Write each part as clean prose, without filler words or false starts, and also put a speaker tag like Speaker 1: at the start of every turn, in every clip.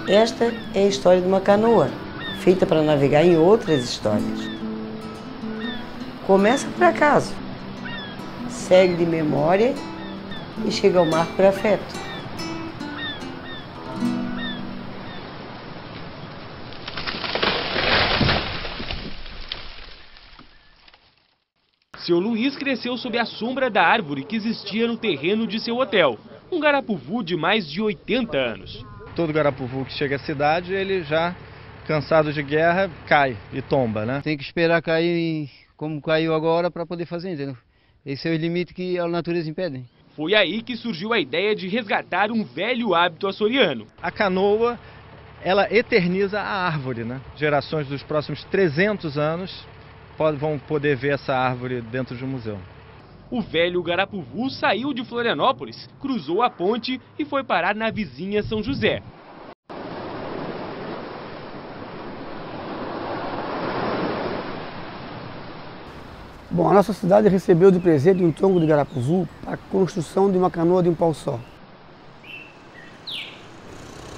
Speaker 1: Esta é a história de uma canoa, feita para navegar em outras histórias. Começa por acaso, segue de memória e chega ao mar por afeto.
Speaker 2: Seu Luiz cresceu sob a sombra da árvore que existia no terreno de seu hotel, um garapuvu de mais de 80 anos.
Speaker 3: Todo garapuvu que chega à cidade, ele já, cansado de guerra, cai e tomba, né?
Speaker 4: Tem que esperar cair como caiu agora para poder fazer, entendeu? Esse é o limite que a natureza impede.
Speaker 2: Foi aí que surgiu a ideia de resgatar um velho hábito açoriano.
Speaker 3: A canoa, ela eterniza a árvore, né? Gerações dos próximos 300 anos vão poder ver essa árvore dentro de um museu.
Speaker 2: O velho garapuvu saiu de Florianópolis, cruzou a ponte e foi parar na vizinha São José.
Speaker 5: Bom, a nossa cidade recebeu de presente um tronco de garapuvu para a construção de uma canoa de um pau só.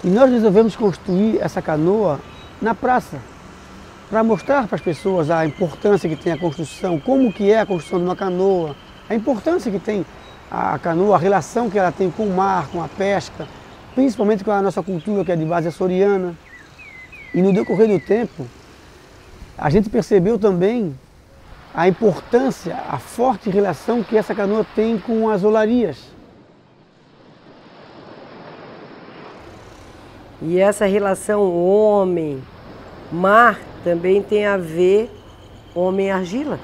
Speaker 5: E nós resolvemos construir essa canoa na praça, para mostrar para as pessoas a importância que tem a construção, como que é a construção de uma canoa, a importância que tem a canoa, a relação que ela tem com o mar, com a pesca, principalmente com a nossa cultura que é de base açoriana. E no decorrer do tempo, a gente percebeu também a importância, a forte relação que essa canoa tem com as olarias.
Speaker 1: E essa relação homem-mar também tem a ver homem-argila,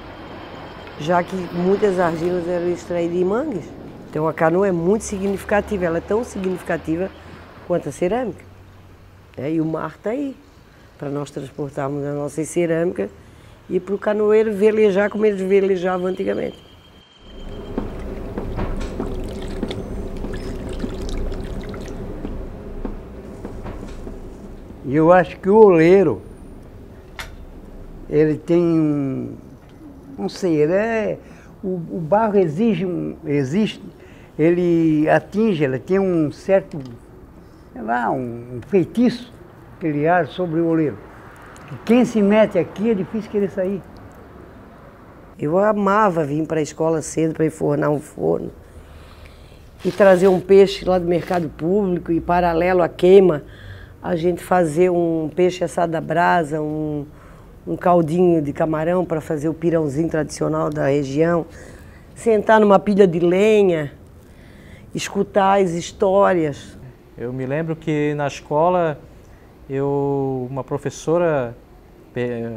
Speaker 1: já que muitas argilas eram extraídas em mangues. Então a canoa é muito significativa, ela é tão significativa quanto a cerâmica. E o mar está aí, para nós transportarmos a nossa cerâmica e para o canoeiro velejar como eles velejavam antigamente.
Speaker 6: Eu acho que o oleiro, ele tem não sei, o barro exige, ele atinge, ele tem um certo, sei lá, um feitiço que ele age sobre o oleiro. Quem se mete aqui é difícil querer sair.
Speaker 1: Eu amava vir para a escola cedo para enfornar um forno e trazer um peixe lá do mercado público e paralelo à queima, a gente fazer um peixe assado à brasa, um caldinho de camarão para fazer o pirãozinho tradicional da região, sentar numa pilha de lenha, escutar as histórias.
Speaker 7: Eu me lembro que na escola, uma professora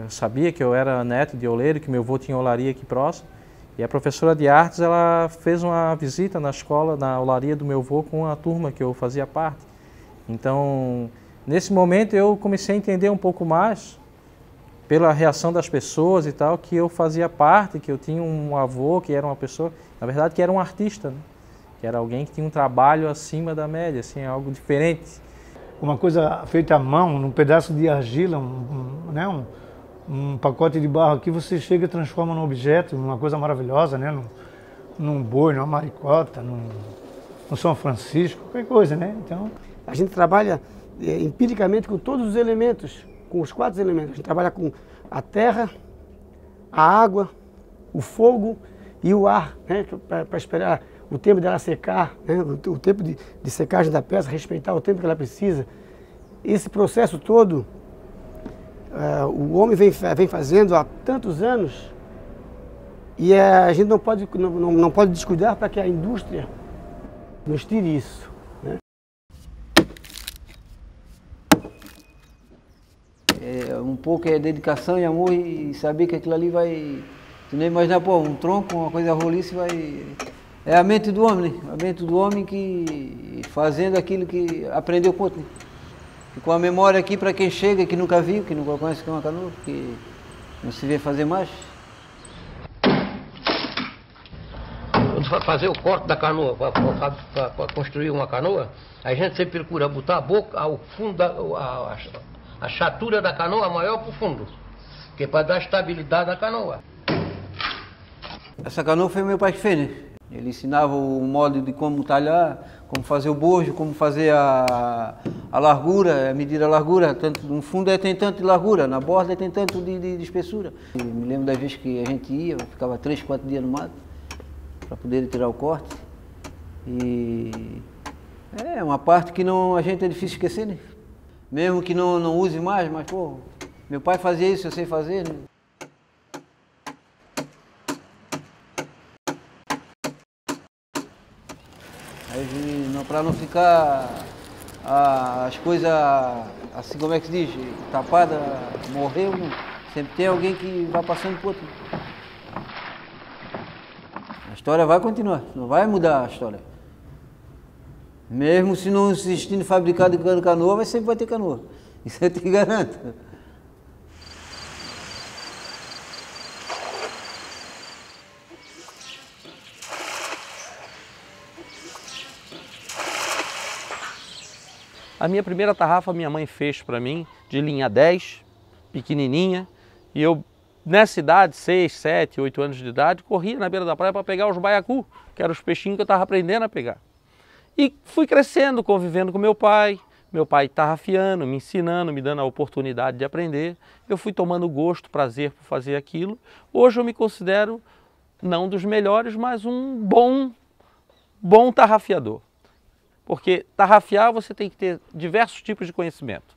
Speaker 7: sabia que eu era neto de oleiro, que meu avô tinha olaria aqui próximo, e a professora de artes, ela fez uma visita na escola, na olaria do meu avô, com a turma que eu fazia parte. Então, nesse momento eu comecei a entender um pouco mais, pela reação das pessoas e tal, que eu fazia parte, que eu tinha um avô que era uma pessoa, na verdade que era um artista, né? Que era alguém que tinha um trabalho acima da média, assim, algo diferente.
Speaker 8: Uma coisa feita à mão, num pedaço de argila, um pacote de barro aqui, você chega e transforma num objeto, numa coisa maravilhosa, né? Num boi, numa maricota, num São Francisco, qualquer coisa, né? Então,
Speaker 5: a gente trabalha empiricamente com todos os elementos, com os 4 elementos. A gente trabalha com a terra, a água, o fogo e o ar, né? Para esperar o tempo dela secar, né? O tempo de secagem da peça, respeitar o tempo que ela precisa. Esse processo todo, o homem vem fazendo há tantos anos e a gente não pode descuidar para que a indústria nos tire isso.
Speaker 4: Um pouco é dedicação e amor e saber que aquilo ali vai... Tu nem imaginar, pô, um tronco, uma coisa roliça vai... É a mente do homem, né? A mente do homem que fazendo aquilo que aprendeu com outro, né? E com a memória aqui para quem chega, que nunca viu, que nunca conhece que é uma canoa, que não se vê fazer mais.
Speaker 9: Quando vai fazer o corte da canoa, para construir uma canoa, a gente sempre procura botar a boca ao fundo, a chatura da canoa maior para o fundo, que é para dar estabilidade à canoa.
Speaker 4: Essa canoa foi meu pai que fez, né? Ele ensinava o modo de como talhar, como fazer o bojo, como fazer a largura, medir a largura. Tanto, no fundo tem tanto de largura, na borda tem tanto de espessura. E me lembro das vezes que a gente ia, ficava 3, 4 dias no mato para poder tirar o corte. E é uma parte que não, a gente é difícil esquecer, né? Mesmo que não use mais, mas pô, meu pai fazia isso, eu sei fazer, né? Para não ficar as coisas assim, como é que se diz, tapada, morreu, né? Sempre tem alguém que vai passando por outro. A história vai continuar, não vai mudar a história. Mesmo se não existindo fabricado de canoa, mas sempre vai ter canoa. Isso eu te garanto.
Speaker 10: A minha primeira tarrafa minha mãe fez para mim, de linha 10, pequenininha, e eu, nessa idade, 6, 7, 8 anos de idade, corria na beira da praia para pegar os baiacu, que eram os peixinhos que eu estava aprendendo a pegar. E fui crescendo, convivendo com meu pai tarrafiando, me ensinando, me dando a oportunidade de aprender. Eu fui tomando gosto, prazer por fazer aquilo. Hoje eu me considero, não dos melhores, mas um bom tarrafiador. Porque tarrafiar você tem que ter diversos tipos de conhecimento.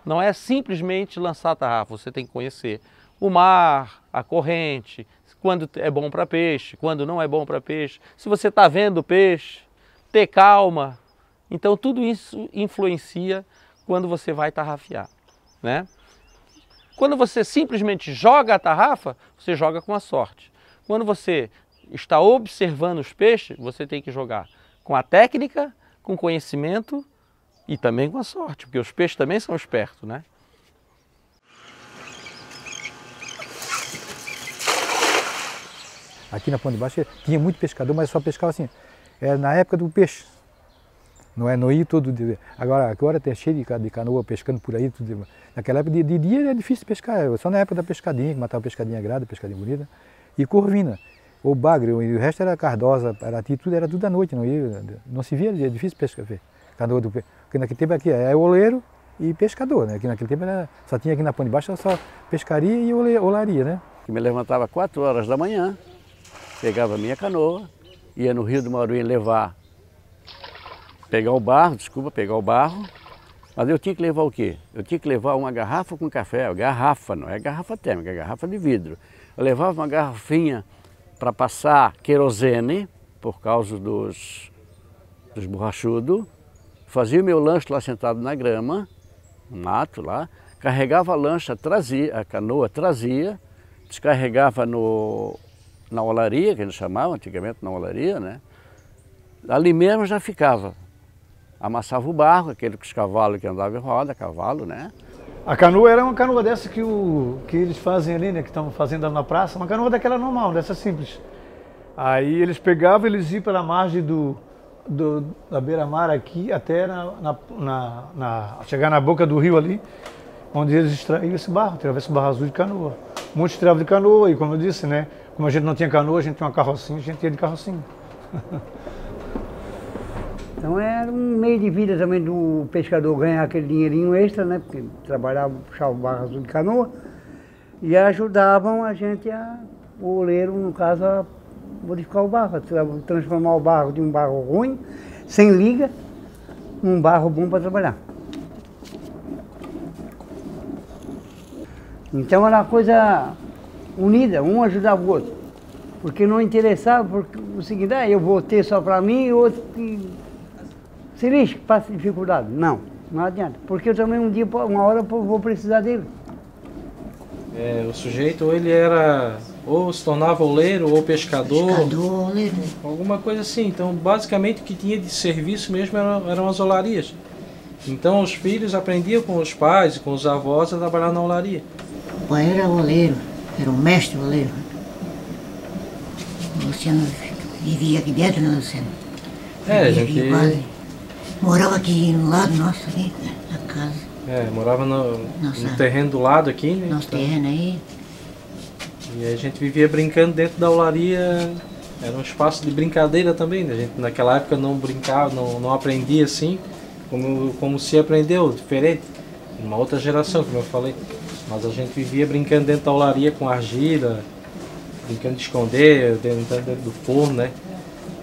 Speaker 10: Não é simplesmente lançar a tarrafa, você tem que conhecer o mar, a corrente, quando é bom para peixe, quando não é bom para peixe, se você está vendo peixe, ter calma. Então tudo isso influencia quando você vai tarrafiar, né? Quando você simplesmente joga a tarrafa, você joga com a sorte. Quando você está observando os peixes, você tem que jogar com a técnica, com conhecimento e também com a sorte, porque os peixes também são espertos, né?
Speaker 11: Aqui na Ponte Baixa tinha muito pescador, mas só pescava assim, na época do peixe. Não ia todo dia. Agora tem cheio de canoa pescando por aí. Tudo. Naquela época de dia era difícil pescar, só na época da pescadinha, que matava pescadinha grada, pescadinha bonita, e corvina. O bagre, o resto era cardosa, era tudo à noite, não se via, é difícil pescar. Canoa do peixe. Porque naquele tempo aqui é oleiro e pescador, né? Aqui naquele tempo só tinha aqui na Ponte Baixa só pescaria e olaria, né?
Speaker 12: Eu me levantava 4 horas da manhã, pegava a minha canoa, ia no Rio do Maruim pegar o barro, mas eu tinha que levar o quê? Eu tinha que levar uma garrafa com café, garrafa, não é garrafa térmica, é garrafa de vidro. Eu levava uma garrafinha para passar querosene, por causa dos borrachudos, fazia o meu lanche lá sentado na grama, no mato lá, carregava a lancha, a canoa trazia, descarregava na olaria, que eles chamavam antigamente na olaria, né? Ali mesmo já ficava. Amassava o barro, aquele com os cavalos que andavam em roda, cavalo, né?
Speaker 8: A canoa era uma canoa dessa que eles fazem ali, né? Que estão fazendo ali na praça, uma canoa daquela normal, dessa simples. Aí eles pegavam, eles iam pela margem da beira-mar aqui, até chegar na boca do rio ali, onde eles extraíam esse barro, tiravam esse barro azul de canoa. Muitos tiravam de canoa, e como eu disse, né? Como a gente não tinha canoa, a gente tinha uma carrocinha, a gente ia de carrocinha.
Speaker 6: Então era um meio de vida também do pescador ganhar aquele dinheirinho extra, né? Porque trabalhava, puxava o barro azul de canoa e ajudavam a gente, o oleiro, no caso, a modificar o barro, a transformar o barro de um barro ruim, sem liga, num barro bom para trabalhar. Então era uma coisa unida, um ajudava o outro. Porque não interessava, porque o seguinte, eu vou ter só para mim e o outro que se lixe, que passa dificuldade. Não adianta. Porque eu também uma hora eu vou precisar dele.
Speaker 7: O sujeito ou ele era, ou se tornava oleiro ou pescador.
Speaker 13: Oleiro.
Speaker 7: Alguma coisa assim. Então basicamente o que tinha de serviço mesmo eram as olarias. Então os filhos aprendiam com os pais e com os avós a trabalhar na olaria.
Speaker 13: O pai era oleiro, era o mestre oleiro. O Luciano vivia aqui dentro, né, Luciano?
Speaker 7: A gente...
Speaker 13: Morava aqui no lado nosso, aqui, na casa.
Speaker 7: Morava no terreno do lado aqui, né?
Speaker 13: Nosso terreno aí.
Speaker 7: E a gente vivia brincando dentro da olaria Era um espaço de brincadeira também, né? A gente naquela época não brincava, não aprendia assim, como se aprendeu, diferente. Uma outra geração, como eu falei. Mas a gente vivia brincando dentro da olaria com argila, brincando de esconder, dentro do forno, né?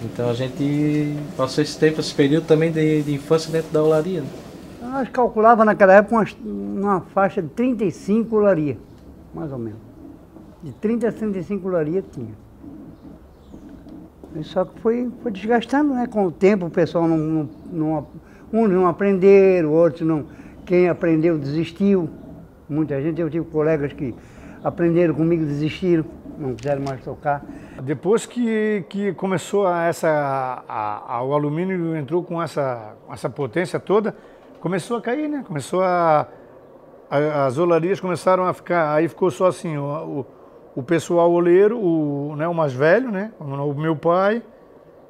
Speaker 7: Então a gente passou esse tempo, esse período também de infância dentro da olaria. Né?
Speaker 6: Nós calculava naquela época uma faixa de 35 olarias, mais ou menos. De 30 a 35 olarias tinha. Só que foi desgastando, né? Com o tempo o pessoal uns não aprenderam, outros não. Quem aprendeu desistiu. Muita gente, eu tive colegas que aprenderam comigo, desistiram, não quiseram mais tocar.
Speaker 8: Depois que começou o alumínio entrou com essa potência toda, começou a cair, né? As olarias começaram a ficar, aí ficou só assim, o pessoal oleiro, o mais velho, né? O meu pai,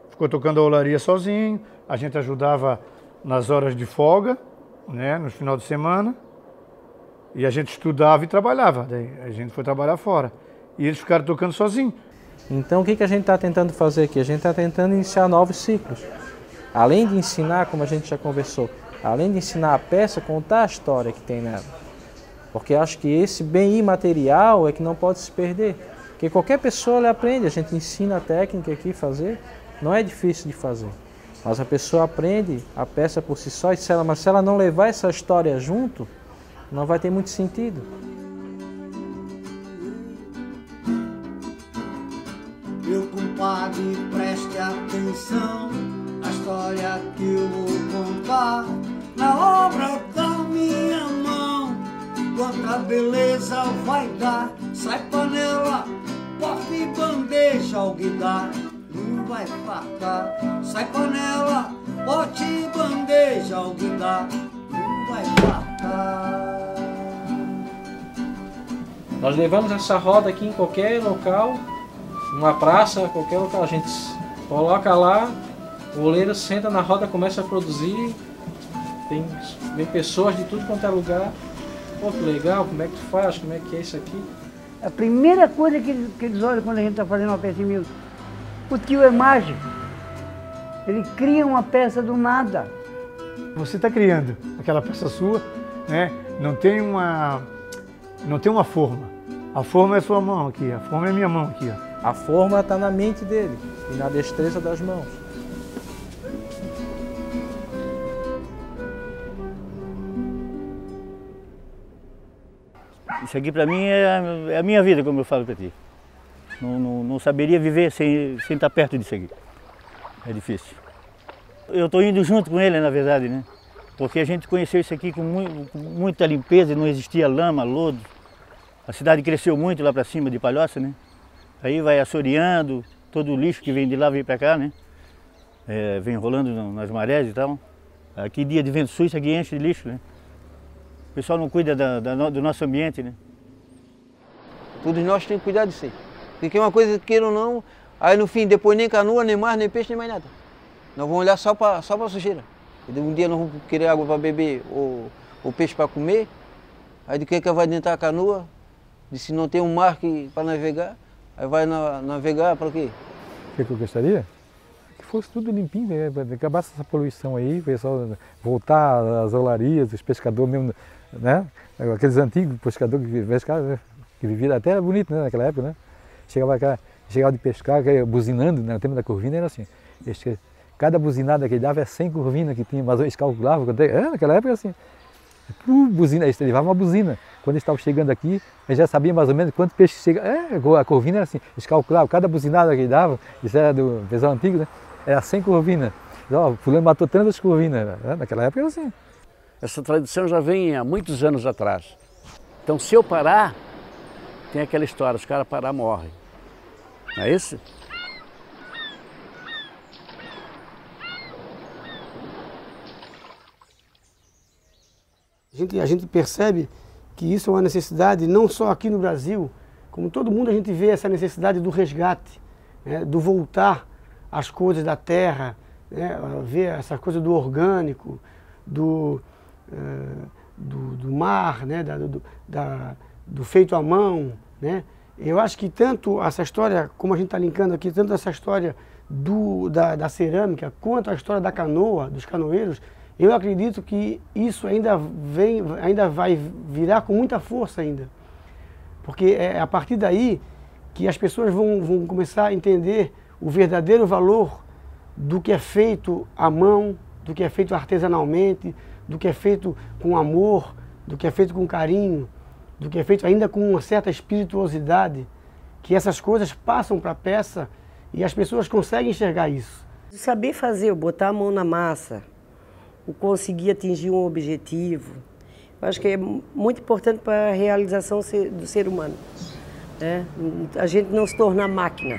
Speaker 8: ficou tocando a olaria sozinho, a gente ajudava nas horas de folga, né? No final de semana, e a gente estudava e trabalhava, daí a gente foi trabalhar fora, e eles ficaram tocando sozinhos.
Speaker 7: Então o que a gente está tentando fazer aqui? A gente está tentando iniciar novos ciclos. Além de ensinar, como a gente já conversou, além de ensinar a peça, contar a história que tem nela. Porque acho que esse bem imaterial é que não pode se perder. Porque qualquer pessoa ela aprende, a gente ensina a técnica aqui fazer, não é difícil de fazer. Mas a pessoa aprende a peça por si só, mas se ela não levar essa história junto, não vai ter muito sentido.
Speaker 14: Meu compadre, preste atenção na história que eu vou contar. Na obra da minha mão, quanta beleza vai dar. Sai panela, porta e bandeja, alguidar, não vai fartar. Sai panela, pote e bandeja, alguidar, não vai fartar.
Speaker 7: Nós levamos essa roda aqui em qualquer local, numa praça, qualquer local, a gente coloca lá, o oleiro senta na roda, começa a produzir, vem pessoas de tudo quanto é lugar. Pô, que legal, como é que tu faz, como é que é isso aqui?
Speaker 6: A primeira coisa que eles olham quando a gente está fazendo uma peça em mil, o tio é mágico, ele cria uma peça do nada.
Speaker 8: Você está criando aquela peça sua, né? Não tem uma forma. A forma é a sua mão aqui, a forma é a minha mão aqui. Ó.
Speaker 7: A forma está na mente dele e na destreza das mãos.
Speaker 15: Isso aqui para mim é a minha vida, como eu falo para ti. Não saberia viver sem estar perto disso aqui. É difícil. Eu estou indo junto com ele, na verdade, né? Porque a gente conheceu isso aqui com muita limpeza, não existia lama, lodo. A cidade cresceu muito lá para cima de Palhoça, né? Aí vai assoreando, todo o lixo que vem de lá vem para cá, né? Vem rolando nas marés e tal. Aqui dia de vento sul, isso aqui enche de lixo, né? O pessoal não cuida do nosso ambiente, né?
Speaker 4: Todos nós temos que cuidar disso aí. Porque é uma coisa que queira ou não, aí no fim, depois nem canoa, nem mar, nem peixe, nem mais nada. Nós vamos olhar só para a sujeira. Um dia nós vamos querer água para beber ou peixe para comer, aí de que vai dentro da canoa, de se não tem um mar para navegar, aí vai navegar para quê?
Speaker 11: O que eu gostaria? Que fosse tudo limpinho, né? Acabasse essa poluição aí, o pessoal voltar às olarias, os pescadores mesmo, né? Aqueles antigos pescadores que viviam, até era bonito, né? Naquela época, né? Chegava de pescar, buzinando, né? No tempo da corvina era assim. Cada buzinada que ele dava é 100 corvinas que tinha, mas eles calculavam, naquela época assim. Buzina, eles levavam uma buzina. Quando eles estavam chegando aqui, eles já sabiam mais ou menos quantos peixes chegam. A corvina era assim, eles calculavam, cada buzinada que ele dava, isso era do pessoal antigo, né? Era 100 corvinas. Ó, fulano matou tantas corvinas, né? Naquela época era assim.
Speaker 12: Essa tradição já vem há muitos anos atrás. Então se eu parar, tem aquela história, os caras parar morrem. Não é isso?
Speaker 5: A gente percebe que isso é uma necessidade não só aqui no Brasil, como todo mundo a gente vê essa necessidade do resgate, né, do voltar às coisas da terra, né, ver essa coisa do orgânico, do mar, né, do feito à mão, né, Eu acho que tanto essa história, como a gente está linkando aqui, tanto essa história da cerâmica, quanto a história da canoa, dos canoeiros, eu acredito que isso ainda vai virar com muita força ainda. Porque é a partir daí que as pessoas vão começar a entender o verdadeiro valor do que é feito à mão, do que é feito artesanalmente, do que é feito com amor, do que é feito com carinho, do que é feito ainda com uma certa espirituosidade, que essas coisas passam para a peça e as pessoas conseguem enxergar isso.
Speaker 1: Saber fazer, botar a mão na massa, o conseguir atingir um objetivo, eu acho que é muito importante para a realização do ser humano, né? A gente não se tornar máquina.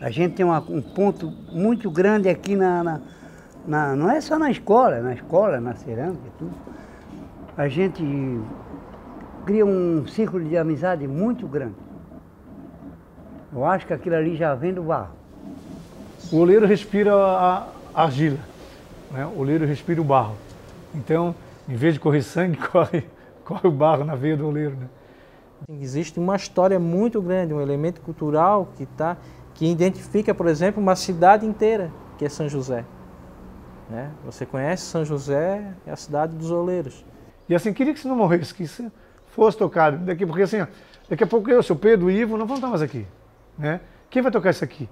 Speaker 6: A gente tem um ponto muito grande aqui não é só na escola, na cerâmica e tudo. A gente cria um círculo de amizade muito grande. Eu acho que aquilo ali já vem do barro.
Speaker 8: O oleiro respira a argila, né? O oleiro respira o barro. Então, em vez de correr sangue, corre o barro na veia do oleiro, né?
Speaker 7: Existe uma história muito grande, um elemento cultural que identifica, por exemplo, uma cidade inteira, que é São José, né? Você conhece São José, é a cidade dos oleiros.
Speaker 8: E assim, queria que você não morresse, que você fosse tocado daqui, porque assim, daqui a pouco eu, seu Pedro, o Ivo, não vão estar mais aqui, né? Quem vai tocar isso aqui?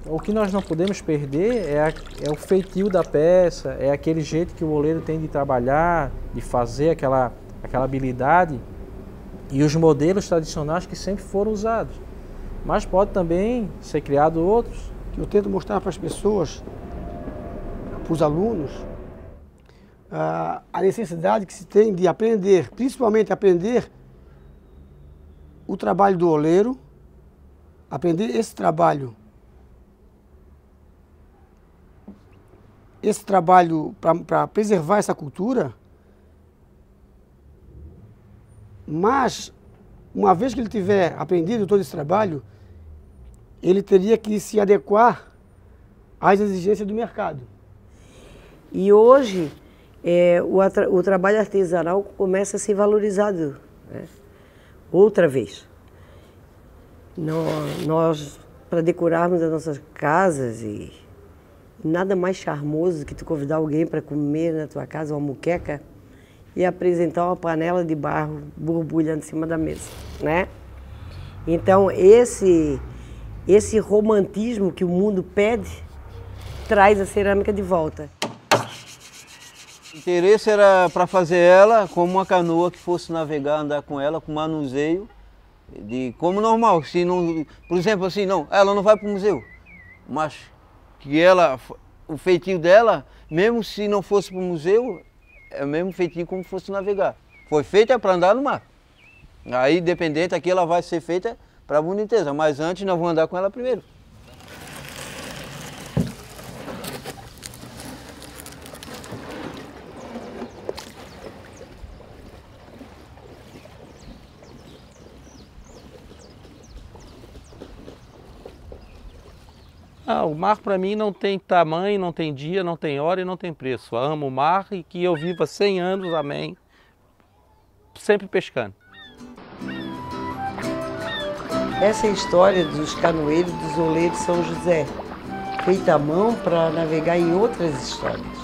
Speaker 7: O que nós não podemos perder é o feitio da peça, é aquele jeito que o oleiro tem de trabalhar, de fazer aquela habilidade e os modelos tradicionais que sempre foram usados. Mas pode também ser criado outros.
Speaker 5: Eu tento mostrar para as pessoas, para os alunos, a necessidade que se tem de aprender, principalmente aprender o trabalho do oleiro, aprender esse trabalho para preservar essa cultura, mas uma vez que ele tiver aprendido todo esse trabalho, ele teria que se adequar às exigências do mercado.
Speaker 1: E hoje o trabalho artesanal começa a ser valorizado, né? Outra vez. Nós, para decorarmos as nossas casas, e nada mais charmoso que tu convidar alguém para comer na tua casa uma moqueca e apresentar uma panela de barro borbulhando em cima da mesa, né? Então esse romantismo que o mundo pede traz a cerâmica de volta.
Speaker 4: O interesse era para fazer ela como uma canoa que fosse navegar, andar com ela, com manuseio, como normal. Se não, por exemplo, assim, não, ela não vai para o museu, mas que o feitio dela, mesmo se não fosse para o museu, é o mesmo feitio como fosse navegar. Foi feita para andar no mar. Aí, dependente, aqui ela vai ser feita para a boniteza, mas antes nós vamos andar com ela primeiro.
Speaker 10: O mar para mim não tem tamanho, não tem dia, não tem hora e não tem preço. Eu amo o mar e que eu viva 100 anos, amém, sempre pescando.
Speaker 1: Essa é a história dos canoeiros dos oleiros de São José, feita à mão para navegar em outras histórias.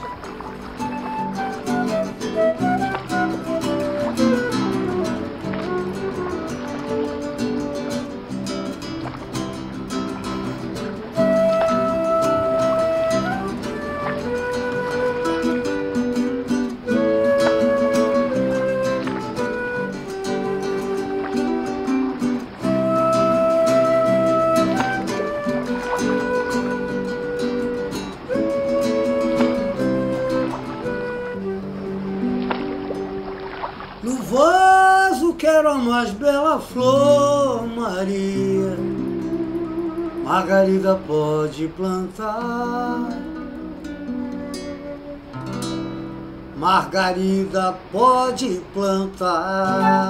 Speaker 14: No vaso quero a mais bela flor, Maria. Margarida pode plantar. Margarida pode plantar.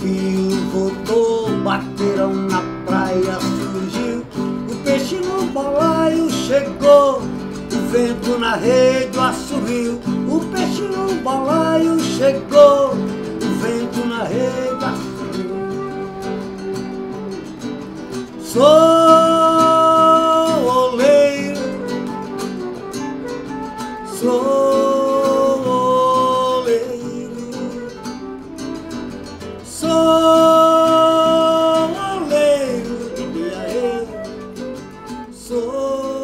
Speaker 14: navio voltou, bateram na praia, surgiu o peixe no balaio, chegou o vento na rede, o assobio. O peixe no balaio chegou, o vento na rede, o assobio. Sou oleiro, sou oleiro, sou oleiro de Biaê, sou